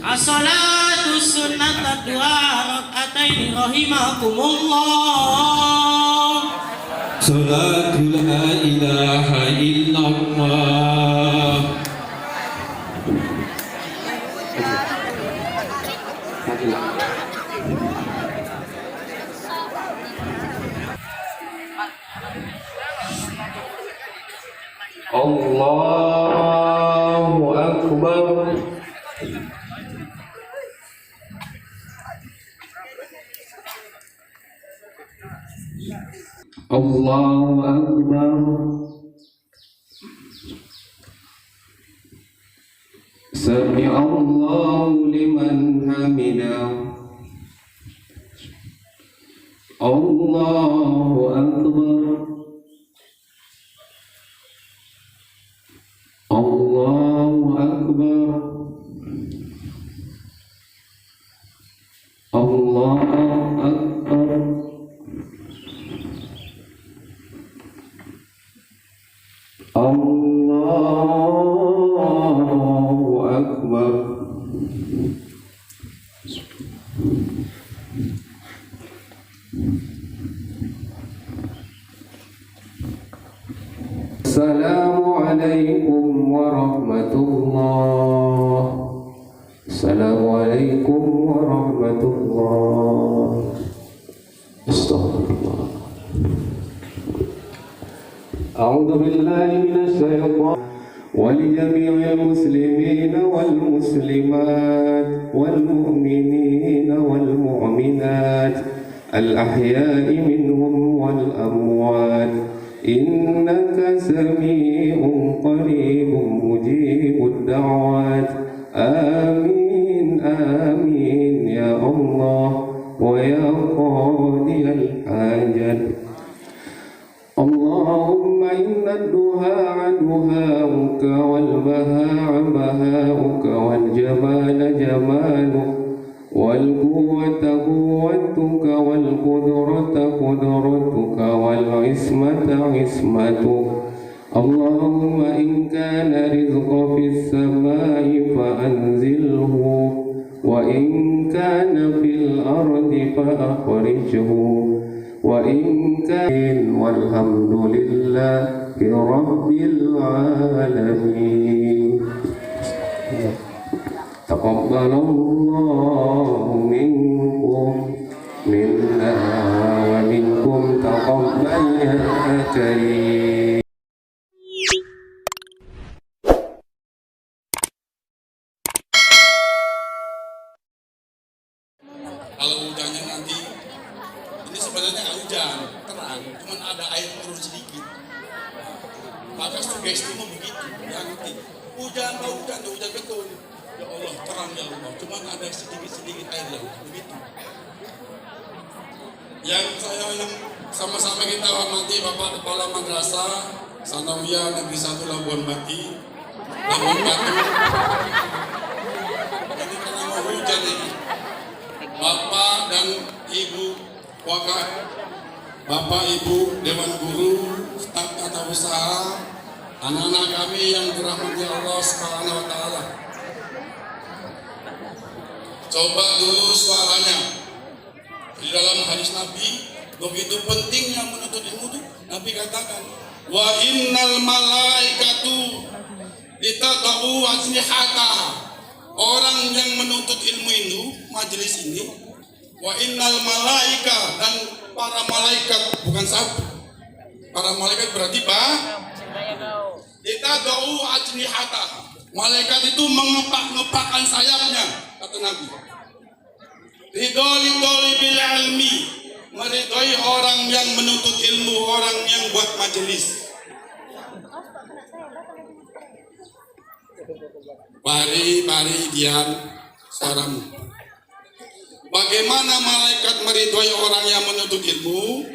As-salatu sunnata dua raka'ataini rahimakumullah. Salatu la ilaha illallah. Allahu Akbar. Allahu Akbar. Sami Allahu liman hamidah. Allahu Akbar. Allahu Akbar. Allahu Akbar. Allahu Akbar. Assalamualaikum warahmatullah. Assalamualaikum warahmatullah. Astaghfirullah. أعوذ بالله من الشيطان ولجميع المسلمين والمسلمات والمؤمنين والمؤمنات الأحياء منهم والأموات إنك سميع قريب مجيب الدعوات آمين آمين يا الله ويا قاضي الحاجات اللهم إن الدهاء دهاؤك والبهاء بهاؤك والجمال جمالك والقوة قوتك والقدرة قدرتك والعصمة عصمتك اللهم إن كان رزق في السماء فأنزله وإن كان في الأرض فأخرجه وإن كان والحمد لله رب العالمين تقبل الله منكم منا ومنكم تقبل يا كريم. Kalau hujannya nanti, ini sebenarnya nggak hujan, terang, cuman ada air turun sedikit. Maka sugesti mau begitu, ya nanti hujan betul. Ya Allah, terang ya Allah, cuman ada sedikit air yang begitu. Yang sama-sama kita hormati Bapak Kepala Madrasah Sanawiyah Negeri 1 Labuan Batu. Ini karena mau hujan ini. Bapak dan Ibu Wakaf, Bapak Ibu Dewan Guru, staf tata usaha, anak-anak kami yang dirahmati Allah Subhanahu wa taala. Coba dulu suaranya. Di dalam hadis Nabi, begitu pentingnya menuntut ilmu itu, Nabi katakan, wa innal malaikatu litadau ajnihataha. Orang yang menuntut ilmu itu, majelis ini, wa innal malaika, dan para malaikat, bukan satu. Para malaikat berarti litadau ajnihataha. Malaikat itu mengepak-ngepakkan sayapnya, kata Nabi. Ridholi bil ilmi, meridhoi orang yang menuntut ilmu, orang yang buat majelis. Mari diam suaramu. Bagaimana malaikat meridhoi orang yang menuntut ilmu?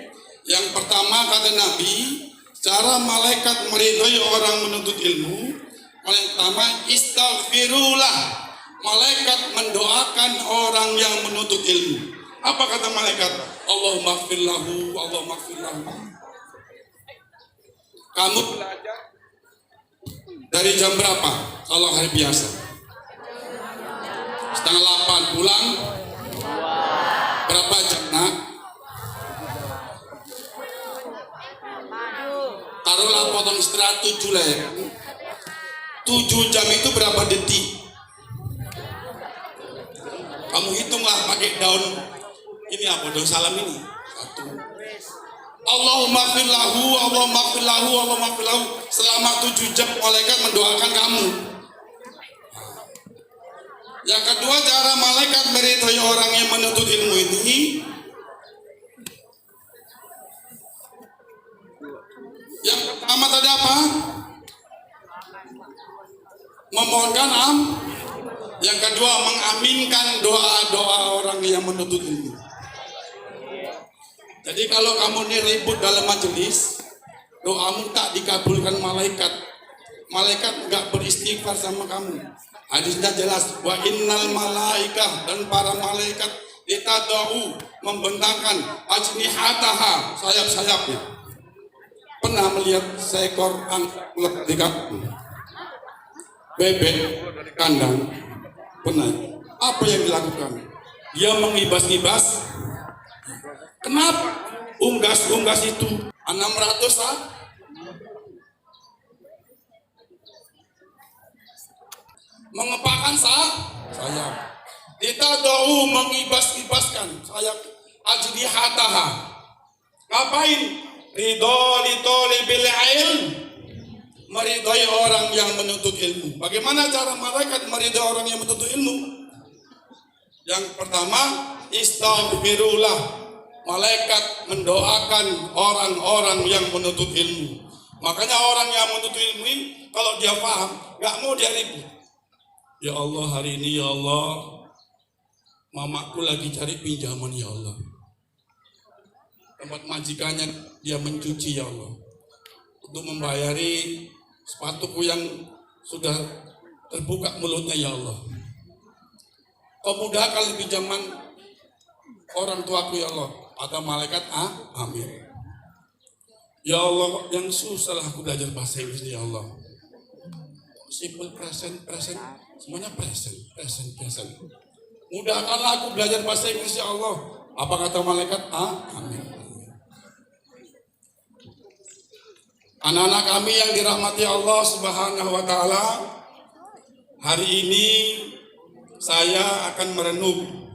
Yang pertama kata Nabi, cara malaikat meridhoi orang menuntut ilmu, yang pertama istaghfirullah. Malaikat mendoakan orang yang menuntut ilmu. Apa kata malaikat? Allahumma ighfir lahu, Allahumma ighfir lahu. Kamu belajar dari jam berapa kalau hari biasa? setengah 8 pulang berapa jam nak? Taruhlah potong istirahat 7 lah ya. 7 jam itu berapa detik? Kamu hitunglah pakai daun ini apa, daun salam ini. 1. Allahumma firlahu, Allahumma firlahu, Allahumma firlahu. Selama 7 jam malaikat mendoakan kamu. Yang kedua, cara malaikat meridhai orang yang menuntut ilmu ini, yang pertama tadi apa? Memohonkan yang kedua, mengaminkan doa-doa orang yang menuntut ilmu. Jadi kalau kamu ini ribut dalam majelis, doamu tak dikabulkan malaikat. Malaikat enggak beristighfar sama kamu. Hadisnya jelas, wa innal malaikah, dan para malaikat ditadau membentangkan ajnihataha, sayap-sayapnya. Pernah melihat seekor angsa di bebek dari kandang? Pernah. Apa yang dilakukan? Dia mengibas-ibas. Kenapa? Unggas-unggas itu 600 mengepakkan sayap. Ditadau mengibas-ibaskan sayap ajnihataha. Ngapain? Ridho li talibil ilm, meridhai orang yang menuntut ilmu. Bagaimana cara malaikat meridhai orang yang menuntut ilmu? Yang pertama, istaghfirullah. Malaikat mendoakan orang-orang yang menuntut ilmu. Makanya orang yang menuntut ilmu ini, kalau dia paham, gak mau dia ribut. Ya Allah, hari ini ya Allah, mamaku lagi cari pinjaman ya Allah. Tempat majikannya dia mencuci ya Allah, untuk membayari sepatuku yang sudah terbuka mulutnya ya Allah. Kau mudahkan pinjaman orang tuaku ya Allah. Kata malaikat, amin. Ya Allah, yang susah lah aku belajar bahasa Inggris ya Allah. Simple present, semuanya present. Mudahkanlah aku belajar bahasa Inggris ya Allah. Apa kata malaikat? Amin. Anak-anak kami yang dirahmati Allah Subhanahu wa Ta'ala, hari ini saya akan merenung.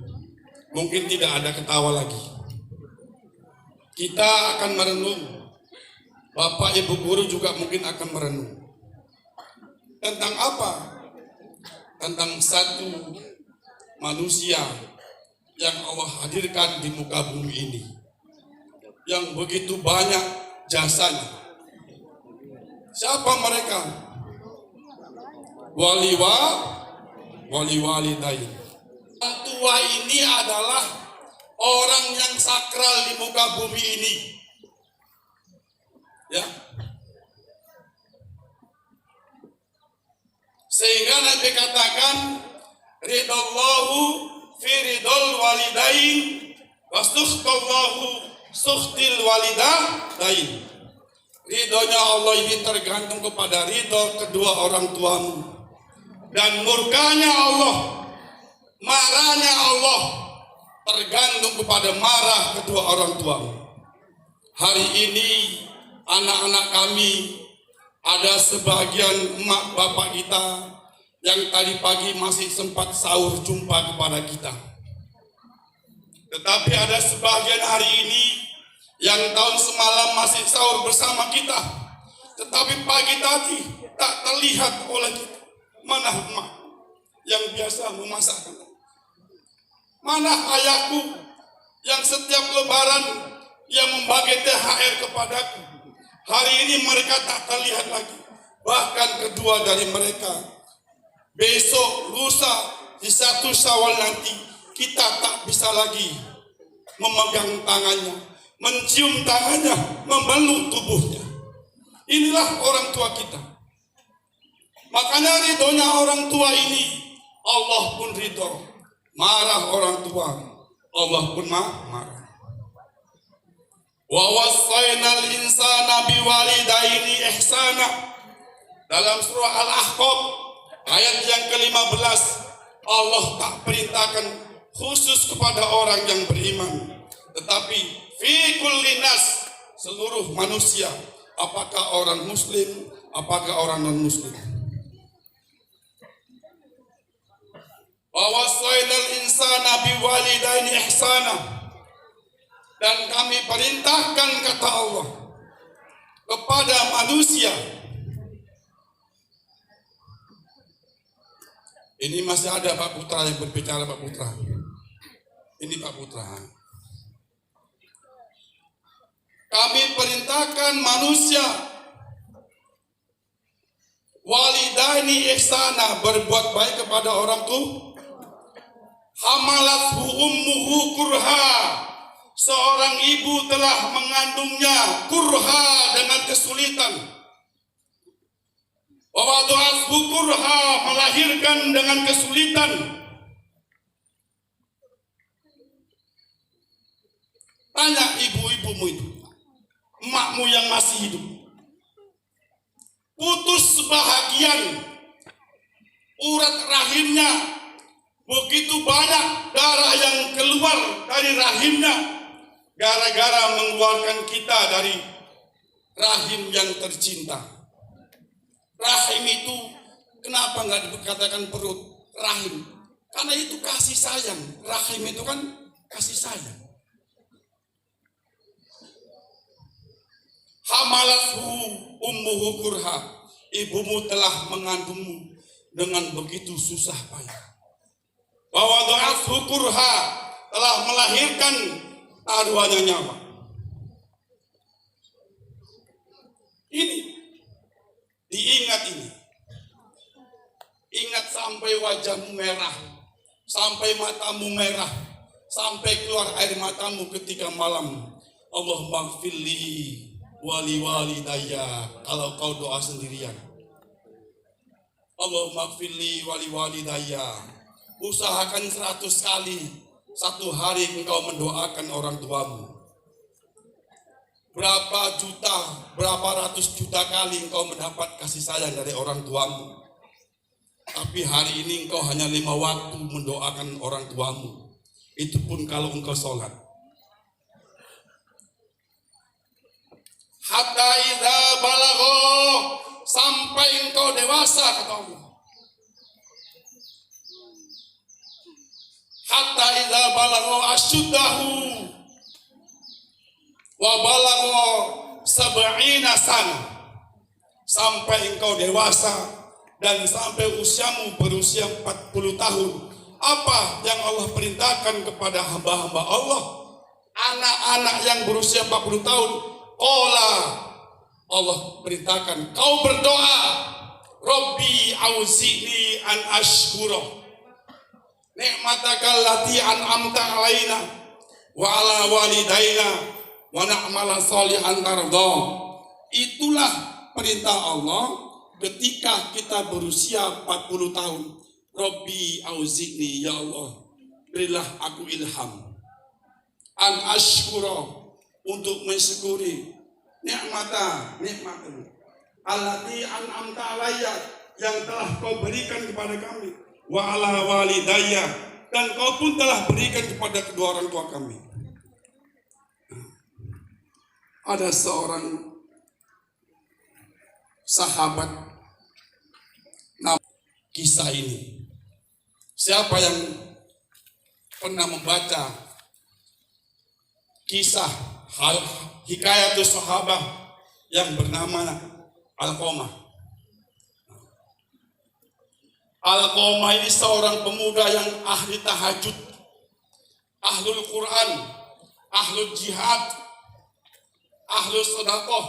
Mungkin tidak ada ketawa lagi. Kita akan merenung. Bapak Ibu guru juga mungkin akan merenung. Tentang apa? Tentang satu manusia yang Allah hadirkan di muka bumi ini, yang begitu banyak jasanya. Siapa mereka? Wali-walidain. Orang tua ini adalah orang yang sakral di muka bumi ini. Ya. Sehingga Nabi katakan, ridallahu fi ridal walidain wastukhtallahu sukhtil walidain. Ridhonya Allah ini tergantung kepada ridho kedua orang tuamu, dan murkanya Allah, marahnya Allah tergantung kepada marah kedua orang tuamu. Hari ini anak-anak kami, ada sebagian emak bapak kita yang tadi pagi masih sempat sahur jumpa kepada kita. Tetapi ada sebagian hari ini yang tahun semalam masih sahur bersama kita, tetapi pagi tadi tak terlihat oleh kita. Mana emak yang biasa memasak? Mana ayahku yang setiap lebaran yang membagi THR kepadaku? Hari ini mereka tak terlihat lagi. Bahkan kedua dari mereka, besok, lusa, di 1 Syawal nanti, kita tak bisa lagi memegang tangannya, mencium tangannya, memeluk tubuhnya. Inilah orang tua kita. Makanya ridhonya orang tua ini, Allah pun ridho. Marah orang tua, Allah pun marah. Wa wassaynal insana biwalidaini ihsana. Dalam surah Al-Ahqaf ayat yang ke-15, Allah tak perintahkan khusus kepada orang yang beriman, tetapi fi kulli nas, seluruh manusia, apakah orang muslim, apakah orang non muslim. Wa wasainal insana biwalidaini ihsana, dan kami perintahkan, kata Allah, kepada manusia. Ini masih ada Pak Putra yang berbicara, Pak Putra. Ini Pak Putra. Kami perintahkan manusia walidaini ihsana, berbuat baik kepada orang tua. Hamalathu ummuhu kurha, seorang ibu telah mengandungnya kurha, dengan kesulitan. Wa wada'athu kurha, melahirkan dengan kesulitan. Tanya ibu-ibumu itu, emakmu yang masih hidup, putus sebahagian, urat rahimnya, begitu banyak darah yang keluar dari rahimnya, gara-gara mengeluarkan kita dari rahim yang tercinta. Rahim itu kenapa nggak dikatakan perut? Rahim, karena itu kasih sayang. Rahim itu kan kasih sayang. Hamalathu ummuhu kurha, ibumu telah mengandungmu dengan begitu susah payah. Wa wada'athu kurha, telah melahirkan taruhannya nyawa. Ini diingat, ini ingat sampai wajahmu merah, sampai matamu merah, sampai keluar air matamu ketika malam. Allahumma gfirli wali walidayya, kalau kau doa sendirian. Allahumma gfirli wali walidayya, usahakan 100 kali satu hari engkau mendoakan orang tuamu. Berapa juta, berapa ratus juta kali engkau mendapat kasih sayang dari orang tuamu. Tapi hari ini engkau hanya 5 waktu mendoakan orang tuamu. Itu pun kalau engkau sholat. Hatta idza balagho, sampai engkau dewasa, kata Allah. Hatta idza balagho asyuddahu wa balagho sab'ina sana, sampai engkau dewasa dan sampai usiamu berusia 40 tahun. Apa yang Allah perintahkan kepada hamba-hamba Allah? Anak-anak yang berusia 40 tahun, qala, Allah perintahkan kau berdoa, Rabbi auzi'ni an ashkura ni'mataka allati an'amta alaina wa ala walidaina wa na'mala salihan tarda. Itulah perintah Allah ketika kita berusia 40 tahun. Rabbi auzi'ni, ya Allah, berilah aku ilham an ashkura, untuk mensyukuri nikmatmu allati an'amta alayya, yang telah kau berikan kepada kami, wa ala walidayya, dan kau pun telah berikan kepada kedua orang tua kami. Ada seorang sahabat, nah, kisah ini, siapa yang pernah membaca kisah hikayatus sahabah yang bernama Alqamah? Alqamah ini seorang pemuda yang ahli tahajud, ahlul Quran, ahlul jihad, ahlul sedekah.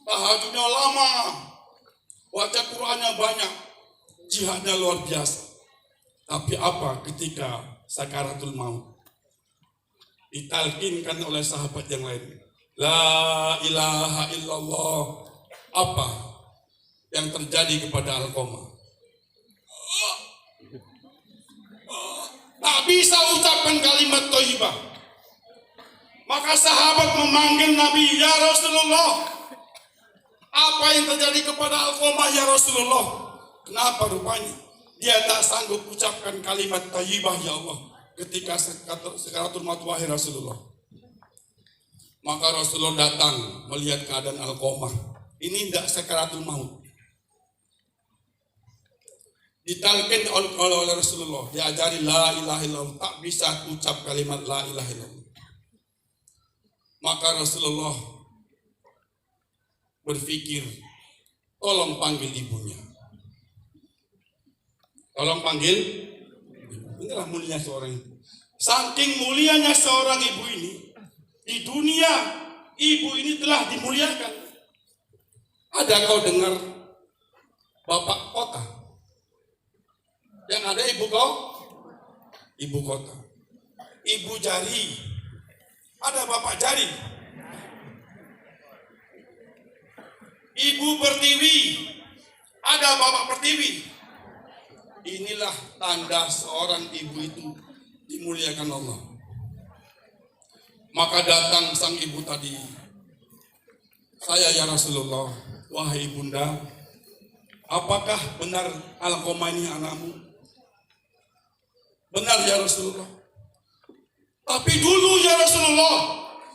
Tahajudnya lama, baca Qurannya banyak, jihadnya luar biasa. Tapi apa ketika sakaratul maut, ditalkinkan oleh sahabat yang lain, la ilaha illallah, apa yang terjadi kepada Alqamah? Tak bisa ucapkan kalimat thayyibah. Maka sahabat memanggil Nabi, ya Rasulullah, apa yang terjadi kepada Alqamah ya Rasulullah? Kenapa rupanya? dia tak sanggup ucapkan kalimat thayyibah ya Allah ketika sekaratul maut wahai Rasulullah. Maka Rasulullah datang melihat keadaan Alqamah. Ini tidak sekaratul maut. Ditalkin oleh Rasulullah, diajari la ilaha illallah, tak bisa ucap kalimat la ilaha illallah. Maka Rasulullah berpikir, tolong panggil ibunya. Tolong panggil. Inilah mulianya seorang ibu. Saking mulianya seorang ibu ini, di dunia ibu ini telah dimuliakan. Ada kau dengar bapak kota? Yang ada ibu kau? Ibu kota. Ibu jari. Ada bapak jari. Ibu pertiwi. Ada bapak pertiwi. Inilah tanda seorang ibu itu dimuliakan Allah. Maka datang sang ibu tadi. Saya ya Rasulullah, wahai bunda, apakah benar Alqamah ini anakmu? Benar ya Rasulullah. Tapi dulu ya Rasulullah,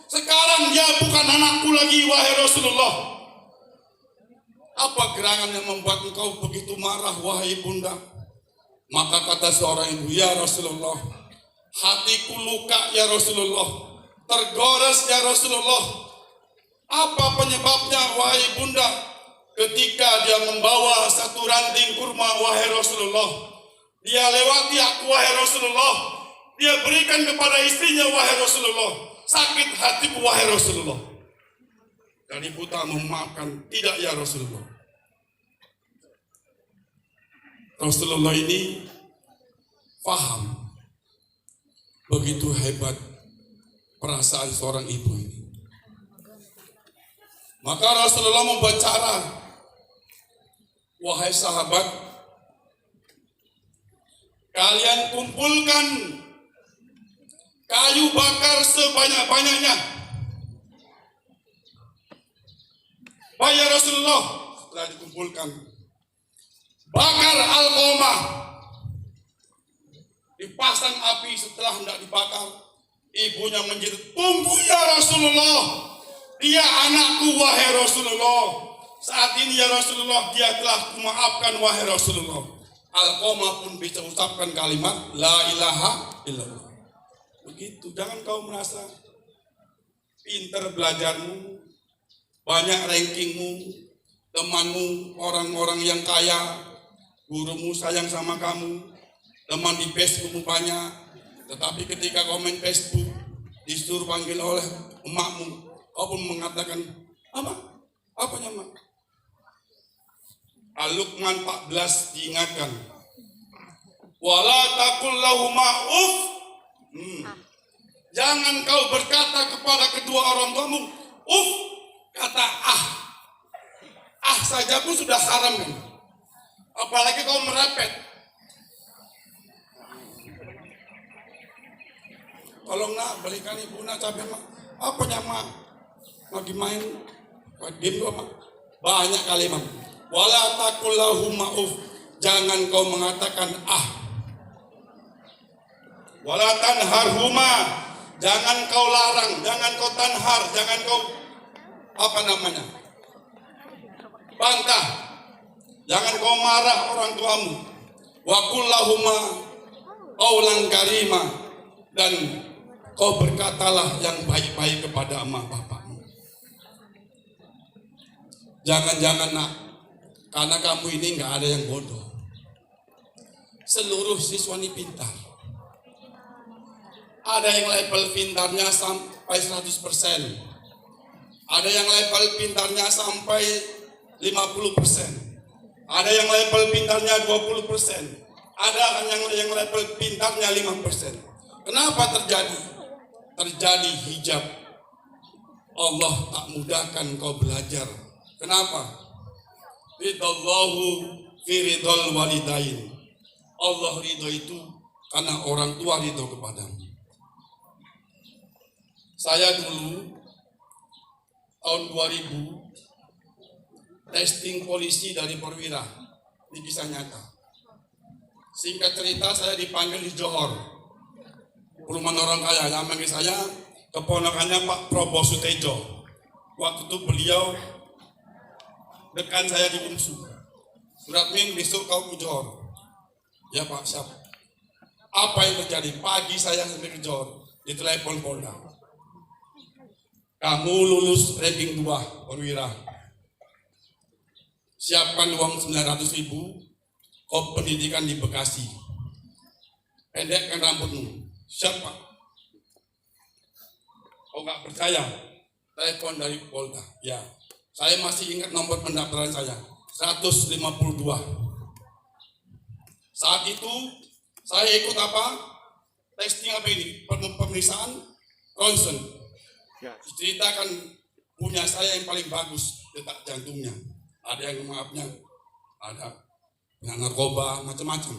sekarang dia bukan anakku lagi wahai Rasulullah. Apa gerangan yang membuat engkau begitu marah wahai bunda? Maka kata seorang ibu, ya Rasulullah, hatiku luka ya Rasulullah, tergores ya Rasulullah. Apa penyebabnya wahai bunda? Ketika dia membawa satu ranting kurma wahai Rasulullah, dia lewati aku wahai Rasulullah, dia berikan kepada istrinya wahai Rasulullah. Sakit hatiku wahai Rasulullah. Dan ibu tak memaafkan, tidak ya Rasulullah. Rasulullah ini paham begitu hebat perasaan seorang ibu ini. Maka Rasulullah membuat cara, wahai sahabat, kalian kumpulkan kayu bakar sebanyak-banyaknya. Baik ya Rasulullah. Setelah dikumpulkan, bakar Alqamah. Dipasang api. Setelah hendak dibakar, ibunya menjerit, tunggu ya Rasulullah, dia anakku wahai Rasulullah. Saat ini ya Rasulullah, dia telah kumaafkan wahai Rasulullah. Alqamah pun bisa ucapkan kalimat la ilaha illallah. Begitu, jangan kau merasa pintar belajarmu, banyak rankingmu, temanmu orang-orang yang kaya, gurumu sayang sama kamu, teman di Facebookmu banyak, tetapi ketika komen Facebook disuruh panggil oleh emakmu, kau pun mengatakan apanya mak? Al-Luqman 14 diingatkan, wala taqul lahuma uff. Jangan kau berkata kepada kedua orang tuamu uff. Kata saja pun sudah haram kan, apalagi kau merepet. Tolong nak belikan ibu nak cabai mak. Apanya mak? Lagi main game doang mak. Banyak kalimat. Wala taqul lahuma uff. Jangan kau mengatakan Wala tanharhuma. Jangan kau larang, jangan kau tanhar, jangan kau bantah. Jangan kau marah orang tuamu. Wa qul lahuma qaulan karima. Dan kau berkatalah yang baik-baik kepada emak bapakmu. Jangan-jangan nak, karena kamu ini nggak ada yang bodoh. Seluruh siswa ini pintar. Ada yang level pintarnya sampai 100%. Ada yang level pintarnya sampai 50%. Ada yang level pintarnya 20%. Ada yang level pintarnya 5%. Kenapa terjadi? Terjadi hijab. Allah tak mudahkan kau belajar. Kenapa? Ridallahu fi ridal walidain. Allah ridho itu karena orang tua ridho kepadamu. Saya dulu tahun 2000 testing polisi dari perwira. Ini kisah nyata. Singkat cerita, saya dipanggil di Johor, perumahan orang kaya. Yang manggil saya keponakannya Pak Prabowo Sutejo. Waktu itu beliau dekan saya di UMSU. Surat Min, besok kau ke Johor. Ya Pak, siap. Apa yang terjadi? Pagi saya sampai ke Johor, ditelepon Polda. Kamu lulus ranking 2 perwira. Siapkan uang 900.000, kau pendidikan di Bekasi. Pendekkan rambutmu. Siap Pak. Kau nggak percaya? Telepon dari Polda. Ya, saya masih ingat nomor pendaftaran saya. 152. Saat itu saya ikut apa? Testing apa ini? Pemeriksaan ronsen. Ceritakan punya saya yang paling bagus detak jantungnya. Ada yang maafnya, ada yang narkoba, macam-macam.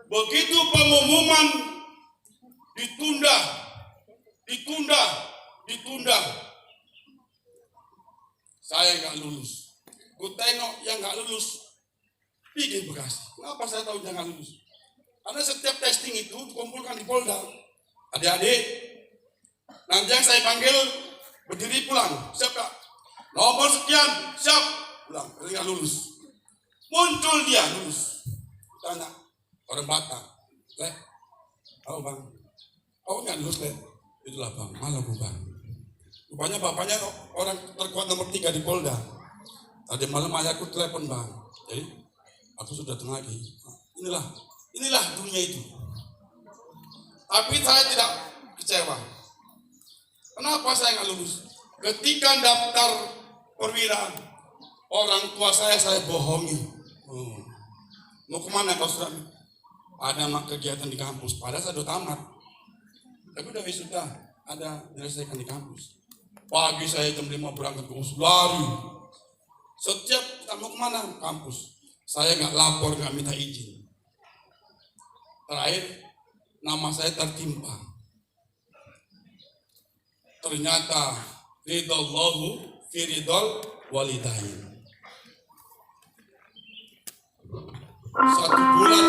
Begitu pengumuman ditunda. Saya nggak lulus. Ku tengok yang nggak lulus pergi Bekasi. Kenapa saya tahu dia nggak lulus? Karena setiap testing itu dikumpulkan di Polda. Adik-adik, nanti yang saya panggil berdiri pulang. Siap Kak? Nomor sekian, siap. Pulang, tapi nggak lulus. Muncul dia lulus. Tanya, orang Batak. Lek, tahu Bang? Kau nggak lulus, Lek? Itulah Bang, malah Bang. Rupanya bapaknya orang terkuat nomor 3 di Polda. Tadi malam ayahku telepon Bang. Jadi, aku sudah datang lagi. Inilah dunia itu. Tapi saya tidak kecewa. Kenapa saya nggak lulus? Ketika daftar perwira, orang tua saya bohongi. Mau kemana kau sudah? Ada kegiatan di kampus. Padahal saya sudah tamat. Tapi udah wisuda, ada menyelesaikan di kampus. Pagi saya jam 5 berangkat ke kampus, lari. Setiap kita mau kemana? Kampus. Saya nggak lapor, nggak minta izin. Terakhir, nama saya tertimpa. Ternyata ridallahu fi ridal walidain. 1 bulan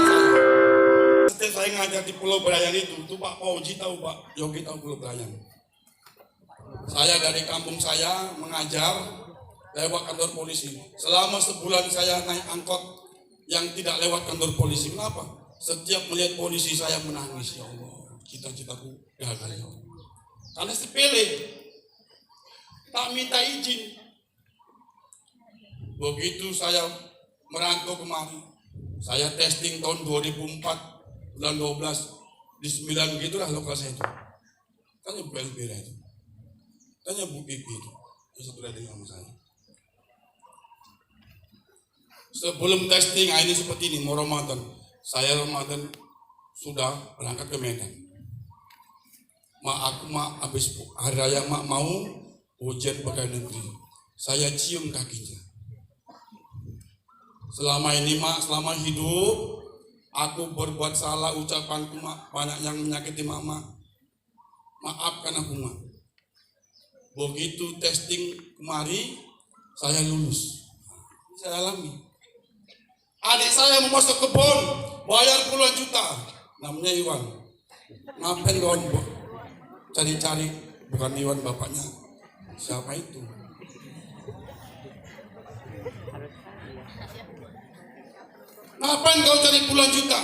setiap saya ngajar di Pulau Berayan itu Pak Pauji tahu, Pak Yogi tahu Pulau Berayan. Saya dari kampung saya mengajar lewat kantor polisi. Selama sebulan saya naik angkot yang tidak lewat kantor polisi. Kenapa? Setiap melihat polisi saya menangis. Ya Allah, cita-citaku gagal ya Allah. Karena sepele, tak minta izin. Begitu saya merantau kemari, saya testing tahun 2004 bulan 12 di 9 gitulah lokal saya itu. Tanya Bu Elvira itu, tanya Bu Pipi itu, yang satu lagi sama saya. Sebelum testing ini seperti ini, mau Ramadan, saya Ramadan sudah berangkat ke Medan. Aku habis hari raya mau ujian pegawai negeri. Saya cium kakinya. Selama ini selama hidup aku berbuat salah, ucapanku banyak yang menyakiti mama. Maafkan aku Begitu testing kemari, saya lulus. Saya alami. Adik saya mau masuk kebun, bayar puluhan juta. Namanya Iwan. Ngapain kawan cari-cari, bukan Iwan bapaknya. Siapa itu? Ngapain kau cari puluhan juta?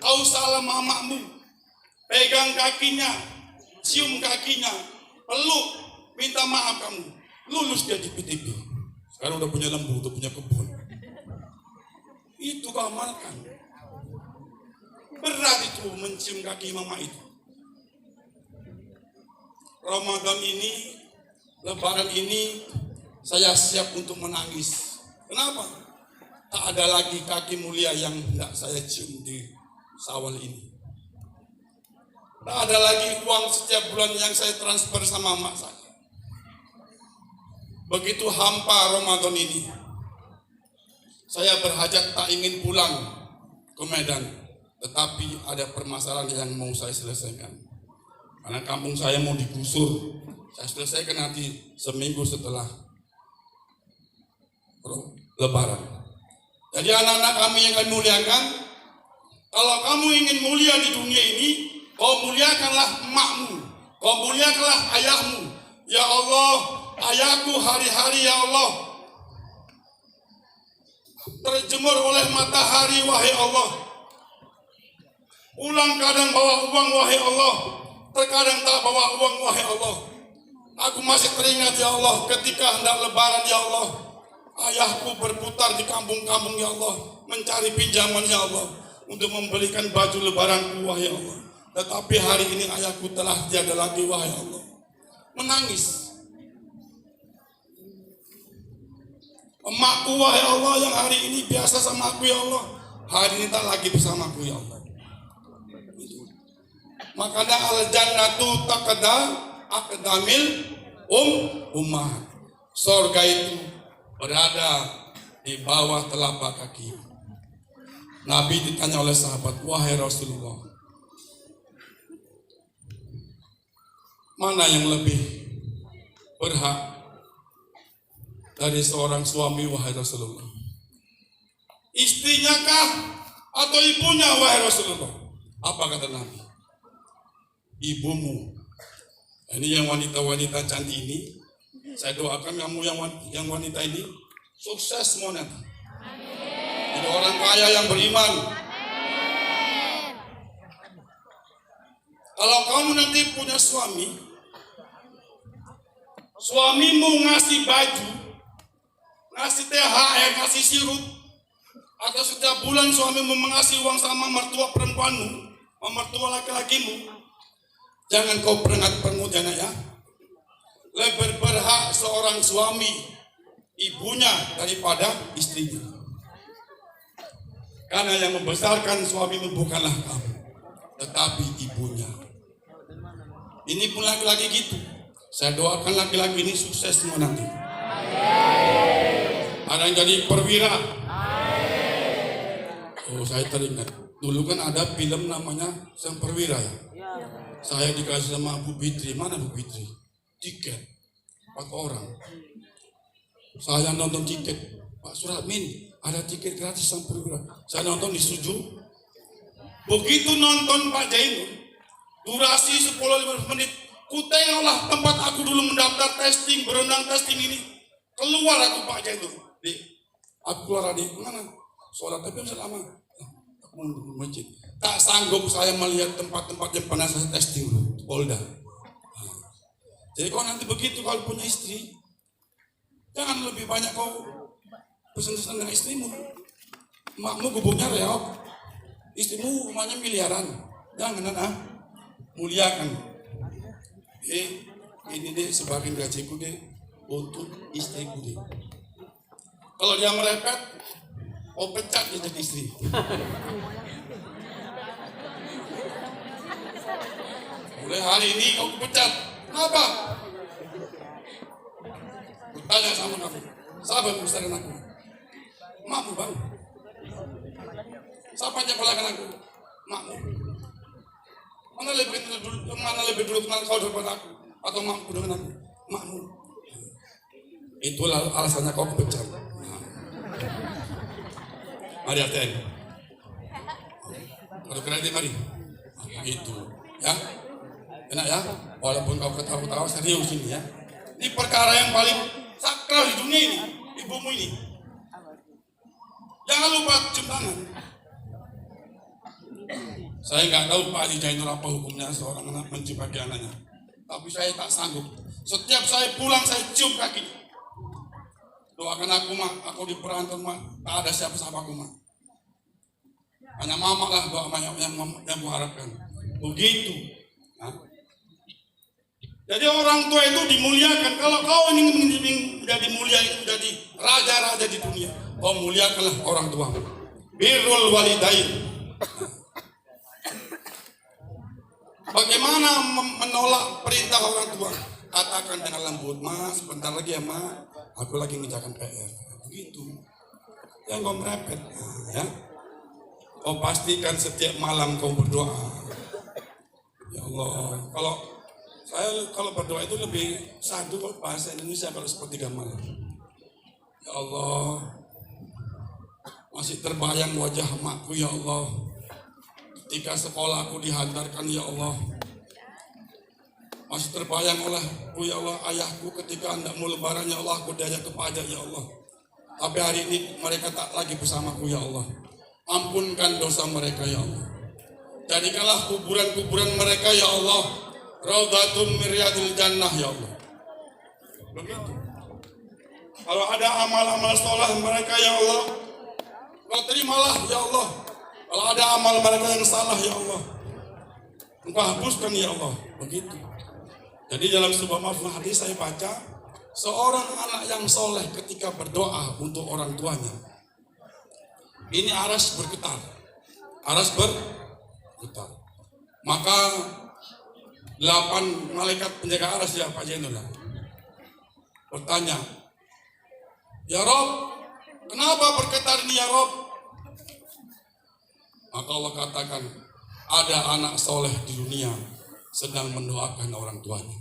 Kau salah mamakmu. Pegang kakinya, cium kakinya, peluk, minta maaf kamu. Lulus dia di PTP. Sekarang udah punya lembu, udah punya kebun. Itu kau amalkan. Berat itu mencium kaki mama itu. Ramadan ini, Lebaran ini, saya siap untuk menangis. Kenapa? Tak ada lagi kaki mulia yang tidak saya cium di Syawal ini. Tak ada lagi uang setiap bulan yang saya transfer sama mak saya. Begitu hampa Ramadan ini, saya berhajat tak ingin pulang ke Medan. Tetapi ada permasalahan yang mau saya selesaikan. Karena kampung saya mau digusur. Saya selesaikan nanti seminggu setelah Lebaran. Jadi anak-anak kami yang kami muliakan, kalau kamu ingin mulia di dunia ini, kau muliakanlah emakmu, kau muliakanlah ayahmu. Ya Allah, ayahku hari-hari ya Allah terjemur oleh matahari, wahai Allah. Ulang kadang bawa uang, wahai Allah, terkadang tak bawa uang, wahai Allah. Aku masih teringat ya Allah ketika hendak lebaran ya Allah, ayahku berputar di kampung-kampung ya Allah, mencari pinjaman ya Allah untuk membelikan baju lebaranku, wahai Allah. Tetapi hari ini ayahku telah tiada lagi, wahai Allah. Menangis. Emakku, wahai Allah, yang hari ini biasa sama aku ya Allah, hari ini tak lagi bersamaku ya Allah. Makanya al-jannatu taqda aqdamil ummah. Surga itu berada di bawah telapak kaki. Nabi ditanya oleh sahabat, wahai Rasulullah, mana yang lebih berhak dari seorang suami, wahai Rasulullah? Istrinya kah atau ibunya, wahai Rasulullah? Apa kata Nabi? Ibumu. Ini yang wanita-wanita cantik ini, saya doakan kamu yang wanita ini sukses semua nanti. Jadi orang kaya yang beriman. Kalau kamu nanti punya suami, suamimu ngasih baju, ngasih THR, ngasih sirup, atau setiap bulan suamimu mengasih uang sama mertua perempuanmu, mertua laki-lakimu, jangan kau perengat-perengut ya nak ya. Lebih berhak seorang suami ibunya daripada istrinya. Karena yang membesarkan suamimu bukanlah kamu, tetapi ibunya. Ini pun laki-laki gitu. Saya doakan laki-laki ini sukses semua nanti. Ada yang jadi perwira. Oh, saya teringat. Dulu kan ada film namanya Sang Perwira ya. Saya dikasih sama Bu Fitri. Mana Bu Fitri? Tiket 4 orang. Saya nonton tiket. Pak Suratmin, ada tiket gratis Sang Perwira. Saya nonton di Suju. Begitu nonton Pak Jainul, durasi 10-15 menit, ku tengoklah tempat aku dulu mendaftar testing, berenang testing ini. Keluar aku Pak Jainul. Aku keluar di mana? Sholat tapi selama. Aku mau di masjid. Tak sanggup saya melihat tempat-tempat yang pernah saya testing dulu, Polda. Jadi kau nanti begitu kalau punya istri, jangan lebih banyak kau pesan-pesan dengan istrimu. Makmu gubuknya reok, istrimu rumahnya miliaran. Jangan muliakan. Ini deh sebagian gajiku deh untuk istriku deh. Kalau dia merepet, kau pecat dia jadi istri. Mulai hari ini kau pecat. Kenapa? Ku tanya sama kamu, siapa yang membesarkan aku? Makmu bang. Siapa yang nyepelakan aku? Makmu. Mana lebih dulu kenal kau daripada aku? Atau makmu dengan aku? Makmu. Itulah alasannya kau kepecat. Mari Aten. Kalau kredit mari. Itu, ya. Enak ya. Walaupun kau ketawa-ketawa serius ini ya. Ini perkara yang paling sakral di dunia ini, ibumu ini. Jangan lupa cium tangan. Saya nggak tahu Pak Haji Jainur apa hukumnya seorang anak mencium kaki anaknya. Tapi saya tak sanggup. Setiap saya pulang saya cium kaki. Doakan aku mak, aku di perantauan mak, tak ada siapa-siapa aku mak. Hanya mama lah doa yang kuharapkan. Begitu. Nah. Jadi orang tua itu dimuliakan. Kalau kau ingin menjadi mulia, menjadi raja-raja di dunia, kau muliakanlah orang tua. Birrul walidain. Bagaimana menolak perintah orang tua? Katakan dengan lembut, mas, sebentar lagi ya mak, aku lagi ngerjakan PR. Begitu. Yang kau merepet, ya. Kau pastikan setiap malam kau berdoa. Ya Allah, kalau berdoa itu lebih sadu kalau bahasa Indonesia kalau sepertiga malam. Ya Allah, Masih terbayang wajah makku ya Allah. Ketika sekolahku dihantarkan ya Allah. Masih terbayang olehku ya Allah, ayahku ketika hendak mau lebaran ya Allah, aku diajak ke pajak ya Allah. Tapi hari ini mereka tak lagi bersamaku ya Allah. Ampunkan dosa mereka ya Allah. Jadikanlah kuburan-kuburan mereka ya Allah Raudhatun min riyadil jannah ya Allah. Begitu. Kalau ada amal-amal soleh mereka ya Allah, Kau terimalah ya Allah. Kalau ada amal mereka yang salah ya Allah, Engkau hapuskan ya Allah. Begitu. Jadi dalam sebuah mafhum hadis saya baca, seorang anak yang soleh ketika berdoa untuk orang tuanya, ini aras bergetar. Aras bergetar. Maka 8 malaikat penjaga aras ya Pak Jenderal bertanya, ya Rob, kenapa bergetar ini ya Rob? Maka Allah katakan, ada anak soleh di dunia sedang mendoakan orang tuanya.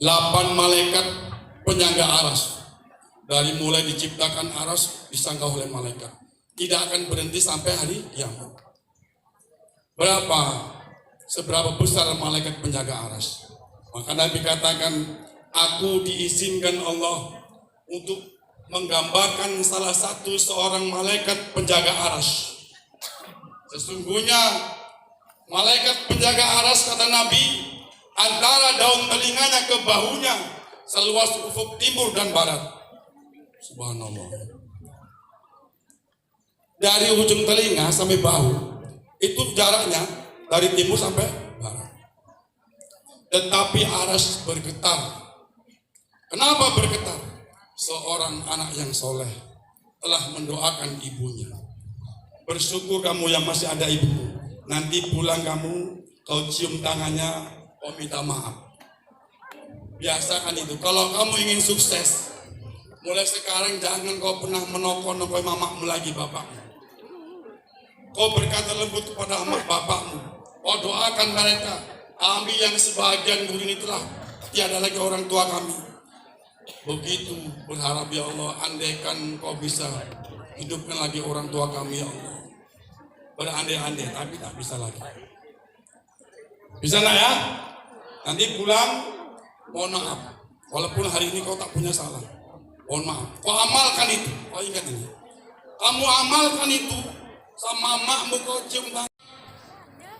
8 malaikat penjaga aras, dari mulai diciptakan aras disanggah oleh malaikat, tidak akan berhenti sampai hari kiamat. Seberapa besar malaikat penjaga aras? Maka Nabi katakan, aku diizinkan Allah untuk menggambarkan salah satu seorang malaikat penjaga aras. Sesungguhnya malaikat penjaga aras, kata Nabi, antara daun telinganya ke bahunya seluas ufuk timur dan barat. Subhanallah. Dari ujung telinga sampai bahu itu jaraknya dari timur sampai barat. Tetapi aras bergetar. Kenapa bergetar? Seorang anak yang soleh telah mendoakan ibunya. Bersyukur kamu yang masih ada ibumu. Nanti pulang kamu, kau cium tangannya, kau minta maaf. Biasakan itu. Kalau kamu ingin sukses, mulai sekarang jangan kau pernah menokoi mamamu lagi, bapakmu. Kau berkata lembut kepada amat bapakmu. Kau doakan mereka. Kami yang sebagian guru itulah tiada lagi orang tua kami. Begitu berharap ya Allah, andaikan kau bisa hidupkan lagi orang tua kami ya Allah. Berandai-andai tapi tak bisa lagi. Bisa lah ya? Nanti pulang, mohon maaf. Walaupun hari ini kau tak punya salah, mohon maaf. Kau amalkan itu. Kau ingat ini. Kamu amalkan itu. Sama makmu kau cium tangan.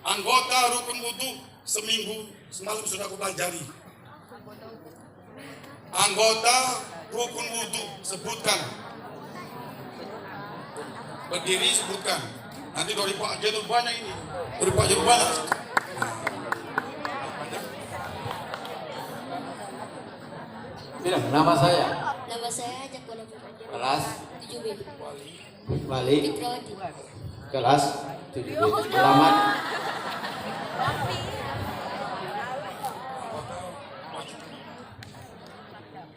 Anggota rukun wudu seminggu semalam sudah aku pelajari. Anggota rukun wudu sebutkan. Berdiri sebutkan. Nanti dari Pak Jenderal banyak ini. Dari Pak Jenderal banyak. Bilang nama saya. Nama saya Ajak Bola Putra. Kelas 7B. Balik. Fitrawati. Kelas 7B. Selamat.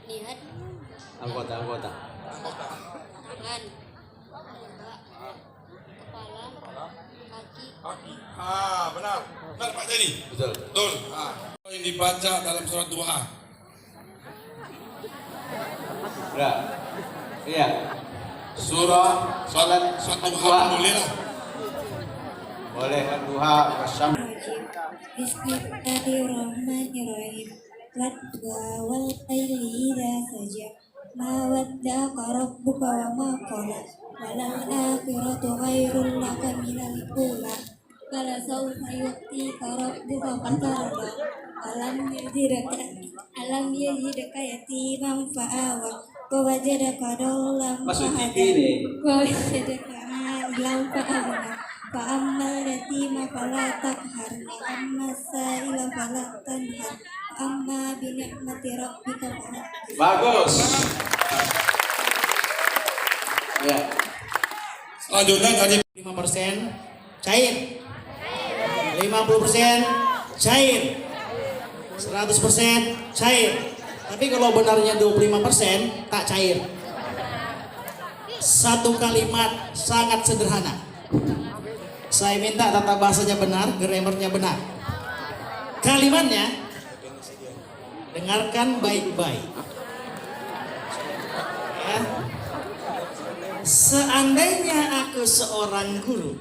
Lihat Anggota. tangan, kepala, kaki. Benar. Benar Pak Jenny. Betul. Betul. Yang dibaca dalam surat duha. Benar. Iya. Surah salat duha boleh lah. Boleh duha bersama. Bismillahirrahmanirrahim. Wadwa wal laili idza saja. Ma wadda'aka rabbuka wa ma qala. Walal akhiratu khairul laka minal ula. Wala sawfa yu'tika rabbuka fatarda. Alam yajidaka yatiman fa'awa. Wa wajadaka dallan Masuk fahada. TV nih. Wa wajadaka a'ilan fa'agna. Fa'ammal yatima fala taqhar. Amma sa'ila fala tanhar. Amma bi ni'mati rabbika fahaddith. Bagus. Ya. Selanjutnya tadi 5% cair, 50% cair, 100% cair. Tapi kalau benarnya 25% tak cair. Satu kalimat sangat sederhana. Saya minta tata bahasanya benar, grammarnya benar. Kalimatnya dengarkan baik-baik. Ya. Seandainya aku seorang guru.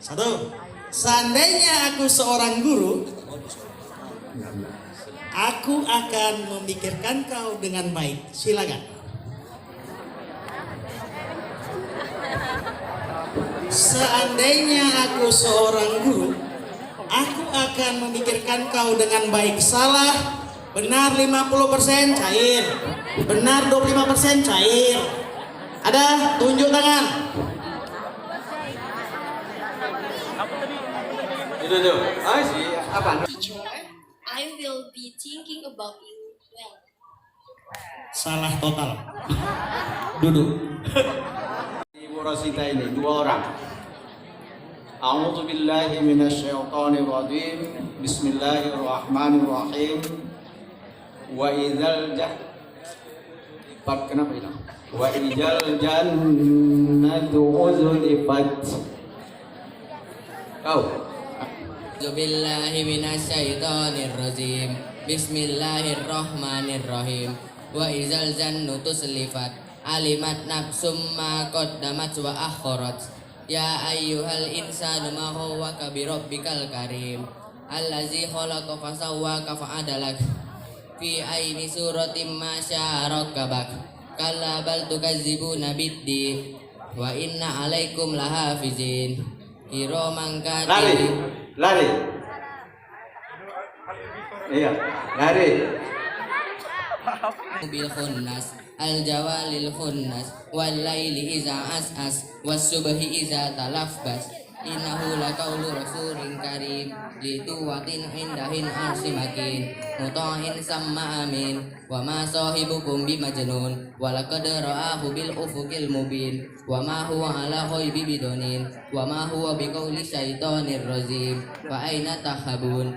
Satu. Seandainya aku seorang guru, aku akan memikirkan kau dengan baik. Silakan. Seandainya aku seorang guru, aku akan memikirkan kau dengan baik. Salah, benar 50% cair, benar 25% cair. Ada? Tunjuk tangan. Itu. Ah sih, apa? Teacher, I will be thinking about you well. Salah total. Duduk. Ibu Rosita ini 2 orang. A'udzu billahi minasyaitonir rajim. Bismillahirrahmanirrahim. Wa idzal kenapa ini? Wa idzal jannatu uzlifat. Kau. A'udzubillahi minasyaitonirrajim. Bismillahirrahmanirrahim. Wa izal jannu tuslifat alimat nafsum ma qaddamat wa akharat. Ya ayyuhal insanu ma huwaka bi rabbikal karim allazi khalaqa fasawwaka fa'adalak fi aini suratin ma syaa rakkabak kalla bal tukazzibuna biddin wa inna alaikum lahafizin kiraman katibin. Lari. Iya, lari. Bil khunnas al jawalil khunnas wal laili iza as'as was subhi iza talaffas innahu laqaulu rasulin karim lituwatin indahin arsimakin muta'in samma amin wa ma sahibukum bimajnun wa laqad ra'ahu bil ufuqil mubin wa ma huwa ala ghaibi bidonin wa ma huwa biqauli syaitonir rajim wa aina tahabun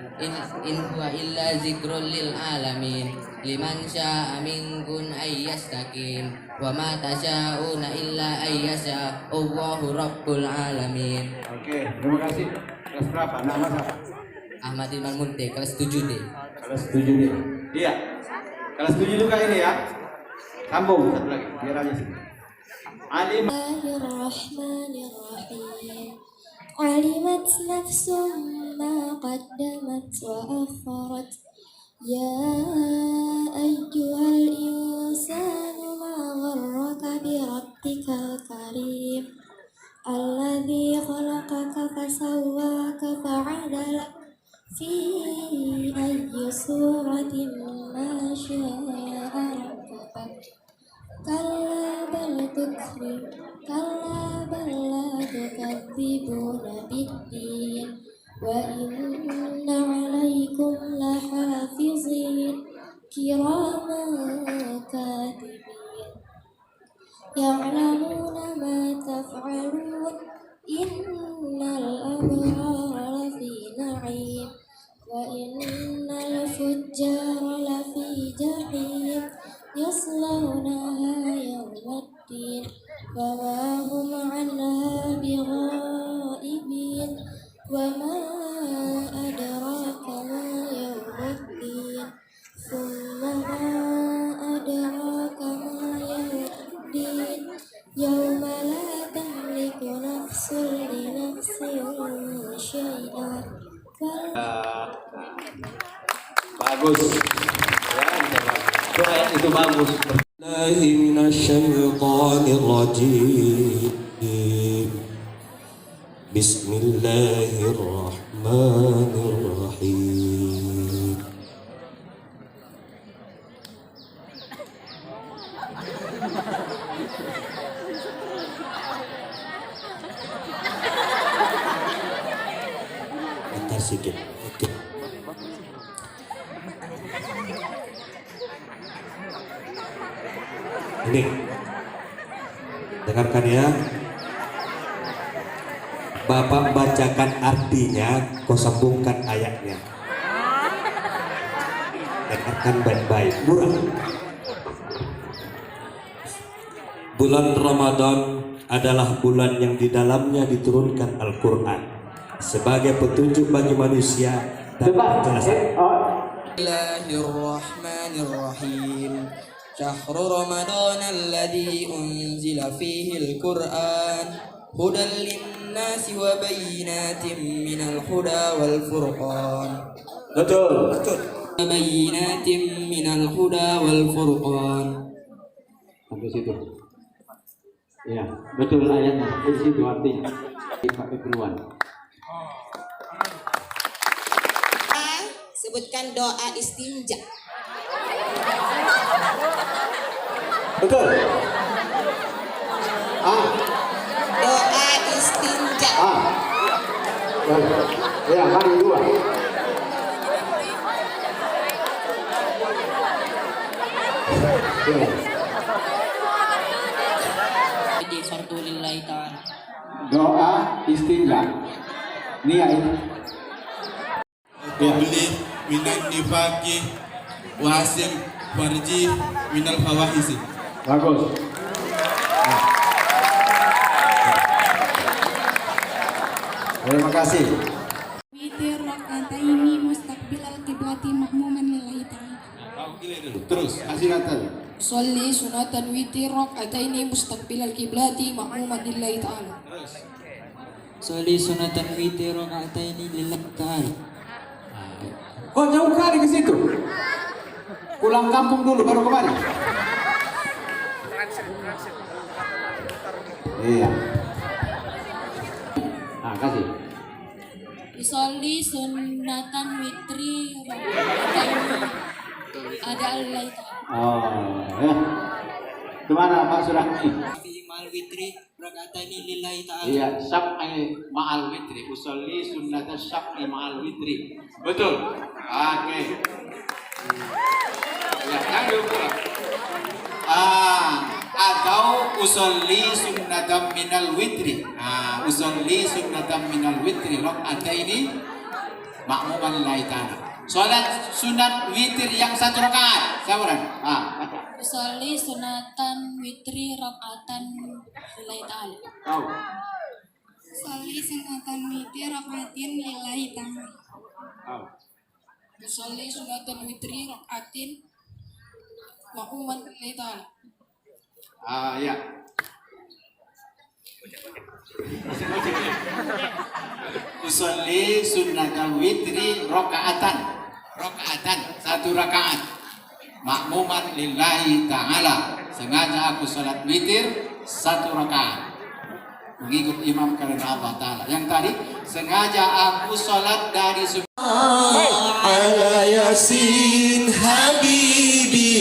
in huwa illa zikrul lil alamin liman syaa minkum ayyastakin wa ma tasyauna illa ayyasha Allahu rabbul alamin. Oke, terima kasih. Kelas berapa? Nama siapa? Ahmad Iman Munte, kelas 7D. Kelas 7 nih. Iya. Kelas 7 juga ini ya. Sambung satu lagi. Biar aja sih. Alim. Bismillahirrahmanirrahim. Alimat nafsum ma qaddamat wa akharat. Ya ayyuhal insanu ma gharraka bi rabbikal karim alladzi khalaqaka fasawwaka fa'adalak fi ayyi suratin ma syaa rakkabak kalla bal la tukadzibuna biddin wa inna 'alaikum lahafizin kiraman katibin ya'lamuna ma taf'alun innal abrara lafi na'im wa innal fujjara lafi jahim yaslawnaha yawmaddin wa ma hum 'anha bighaibin wa ma adraka ma yawmuddin thumma ma adraka ma yawmuddin yawma la tamliku nafsun li nafsin syai'an Bagus. Ya, itu bagus. الله من الشيطان الرجيم بسم الله الرحمن الرحيم Bentar sedikit. Oke. Ini dengarkan ya. Bapak bacakan artinya, kau sambungkan ayatnya. Dengarkan baik-baik. Bulan Ramadan adalah bulan yang di dalamnya diturunkan Al-Quran sebagai petunjuk bagi manusia dan penjelasan. Bismillahirrahmanirrahim. شهر رمضان الذي أنزل فيه القرآن هدى للناس وبينات من الهدى والفرقان Betul. وبينات من الهدى والفرقان. Sampai situ. Ya, betul ayatnya. Di situ artinya. Pakai beruan. Sebutkan doa istinja. Betul. Doa istinja. Ya, mari dua. Jadi fardu lillahi ta'ala. Doa istinja. Niat itu. Qabli minan nifaqi wa hasim farji minal fawahisi. Bagus. Terima kasih. Witir rakataini mustaqbilal qiblati mahmuman lillahi ta'ala. Terus. Asinatan. Salli sunatan witir rakataini mustaqbilal kiblati ma'muman lillahi ta'ala. Sholli sunatan witir raka'ataini lillahi ta'ala. Kok jauh kali ke situ? Pulang kampung dulu baru kemari. Iya. Nah, kasih. Salli sunatan witri rakataini ada lillahi ta'ala. Oh, ya. Kemana Pak Surahmi? Fi mal witri raka'ataini lillahi ta'ala. Iya, syaf'i ma'al witri. Usolli sunnata syaf'i ma'al witri. Betul. Oke. Ya, lanjut pulang. Atau usolli sunnatam minal witri. Usolli sunnatam minal witri. Raka'ataini ma'muman lillahi ta'ala. Salat sunat witir yang 1 rakaat. Sabaran. Salli sunatan witri rakatan lillahi ta'ala. Tahu. Salli sunatan witir rakatin lillahi ta'ala. Tahu. Salli sunatan witri rakatin ma'muman lillahi ta'ala. Ya. Usolli sunnatal witri rakaatan. Rakaatan, 1 rakaat. Makmuman lillahi ta'ala. Sengaja aku salat witir 1 rakaat. Mengikut imam karena Allah Ta'ala. Yang tadi, sengaja aku salat dari Ala Yasin Habibillah